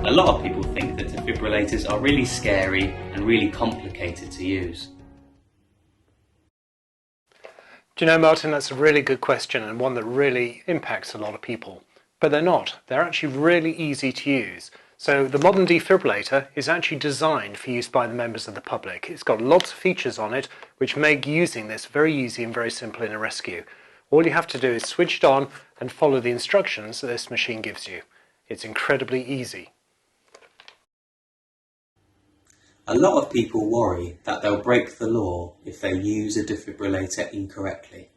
A lot of people think that defibrillators are really scary and really complicated to use. Do you know, Martin, that's a really good question and one that really impacts a lot of people. But they're not. They're actually really easy to use. So the modern defibrillator is actually designed for use by the members of the public. It's got lots of features on it which make using this very easy and very simple in a rescue. All you have to do is switch it on and follow the instructions that this machine gives you. It's incredibly easy. A lot of people worry that they'll break the law if they use a defibrillator incorrectly.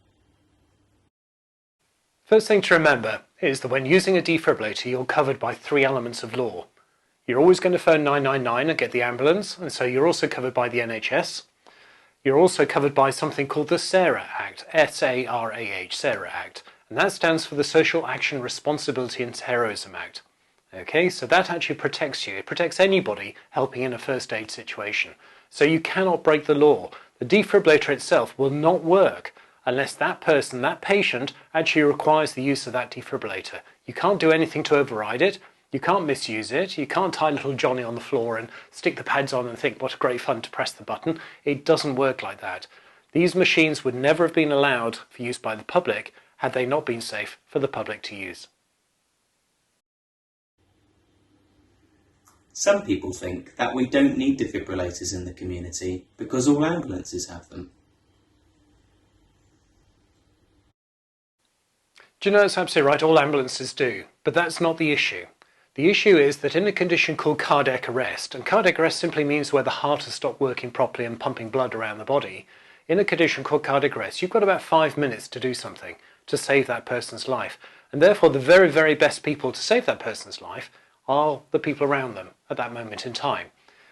First thing to remember is that when using a defibrillator, you're covered by 3 elements of law. You're always going to phone 999 and get the ambulance, and so you're also covered by the NHS. You're also covered by something called the SARAH Act, S-A-R-A-H, SARAH Act, and that stands for the Social Action Responsibility and Terrorism Act. Okay, so that actually protects you. It protects anybody helping in a first aid situation. So you cannot break the law. The defibrillator itself will not work unless that person, that patient, actually requires the use of that defibrillator. You can't do anything to override it. You can't misuse it. You can't tie little Johnny on the floor and stick the pads on and think what a great fun to press the button. It doesn't work like that. These machines would never have been allowed for use by the public had they not been safe for the public to use. Some people think that we don't need defibrillators in the community because all ambulances have them. Do you know, it's absolutely right, all ambulances do, but that's not the issue. The issue is that in a condition called cardiac arrest, and cardiac arrest simply means where the heart has stopped working properly and pumping blood around the body, in a condition called cardiac arrest, you've got about 5 minutes to do something to save that person's life. And therefore the very, very best people to save that person's life are the people around them at that moment in time.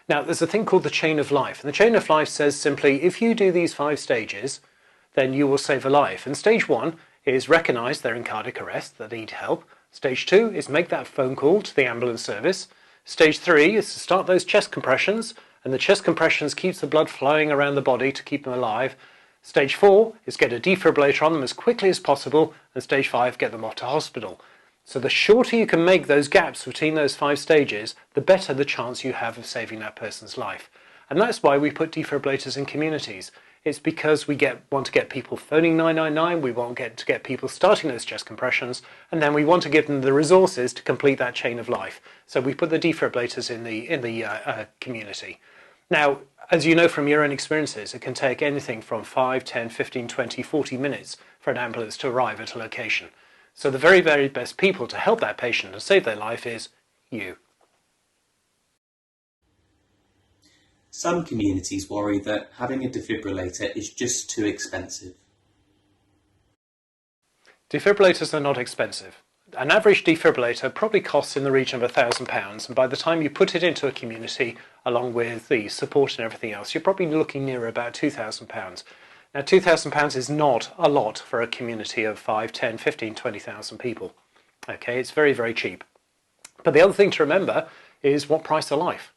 Now, there's a thing called the chain of life, and the chain of life says simply, if you do these 5 stages, then you will save a life. And stage 1 is recognise they're in cardiac arrest, that they need help. Stage 2 is make that phone call to the ambulance service. Stage 3 is to start those chest compressions, and the chest compressions keeps the blood flowing around the body to keep them alive. Stage 4 is get a defibrillator on them as quickly as possible, and stage 5, get them off to hospital. So the shorter you can make those gaps between those 5 stages, the better the chance you have of saving that person's life. And that's why we put defibrillators in communities. It's because we want to get people phoning 999, we want to get people starting those chest compressions, and then we want to give them the resources to complete that chain of life. So we put the defibrillators in the community. Now, as you know from your own experiences, it can take anything from 5, 10, 15, 20, 40 minutes for an ambulance to arrive at a location. So the very, very best people to help that patient and save their life is you. Some communities worry that having a defibrillator is just too expensive. Defibrillators are not expensive. An average defibrillator probably costs in the region of £1,000, and by the time you put it into a community, along with the support and everything else, you're probably looking near about £2,000. Now, £2,000 is not a lot for a community of 5, 10, 15, 20,000 people. Okay, it's very, very cheap. But the other thing to remember is what price a life.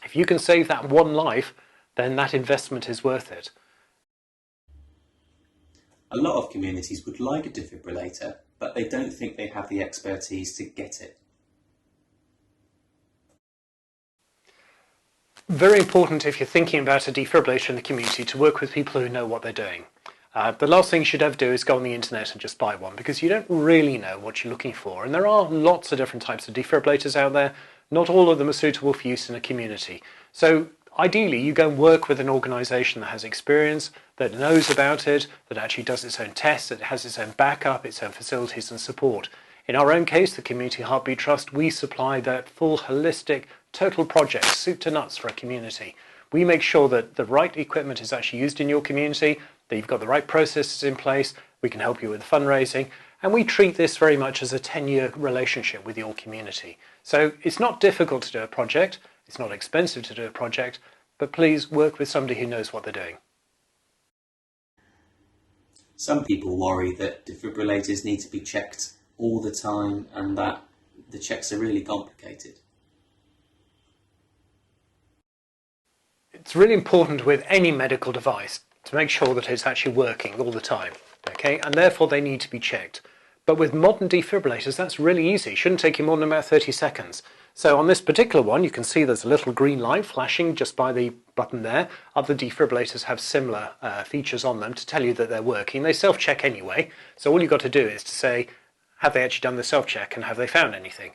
If you can save that one life, then that investment is worth it. A lot of communities would like a defibrillator, but they don't think they have the expertise to get it. Very important if you're thinking about a defibrillator in the community to work with people who know what they're doing. The last thing you should ever do is go on the internet and just buy one, because you don't really know what you're looking for. And there are lots of different types of defibrillators out there. Not all of them are suitable for use in a community. So ideally, you go and work with an organisation that has experience, that knows about it, that actually does its own tests, that has its own backup, its own facilities and support. In our own case, the Community Heartbeat Trust, we supply that full holistic total project, soup to nuts for a community. We make sure that the right equipment is actually used in your community, that you've got the right processes in place, we can help you with fundraising, and we treat this very much as a 10-year relationship with your community. So it's not difficult to do a project, it's not expensive to do a project, but please work with somebody who knows what they're doing. Some people worry that defibrillators need to be checked all the time and that the checks are really complicated. It's really important with any medical device to make sure that it's actually working all the time, okay? And therefore they need to be checked. But with modern defibrillators, that's really easy. It shouldn't take you more than about 30 seconds. So on this particular one, you can see there's a little green light flashing just by the button there. Other defibrillators have similar features on them to tell you that they're working. They self-check anyway, so all you've got to do is to say, have they actually done the self-check and have they found anything?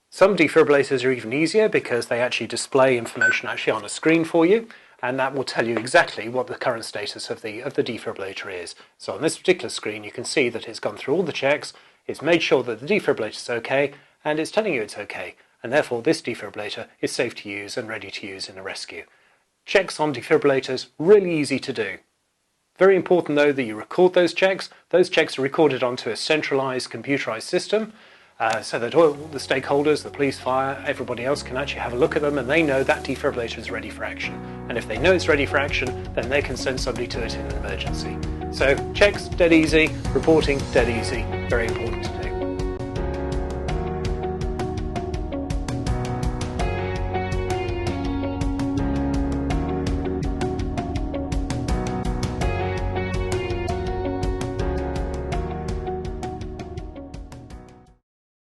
Some defibrillators are even easier because they actually display information actually on a screen for you, and that will tell you exactly what the current status of the defibrillator is. So on this particular screen you can see that it's gone through all the checks, it's made sure that the defibrillator is okay, and it's telling you it's okay, and therefore this defibrillator is safe to use and ready to use in a rescue. Checks on defibrillators, really easy to do. Very important though that you record those checks. Those checks are recorded onto a centralised computerised system, so that all the stakeholders, the police, fire, everybody else can actually have a look at them and they know that defibrillator is ready for action. And if they know it's ready for action, then they can send somebody to it in an emergency. So checks, dead easy. Reporting, dead easy. Very important to do.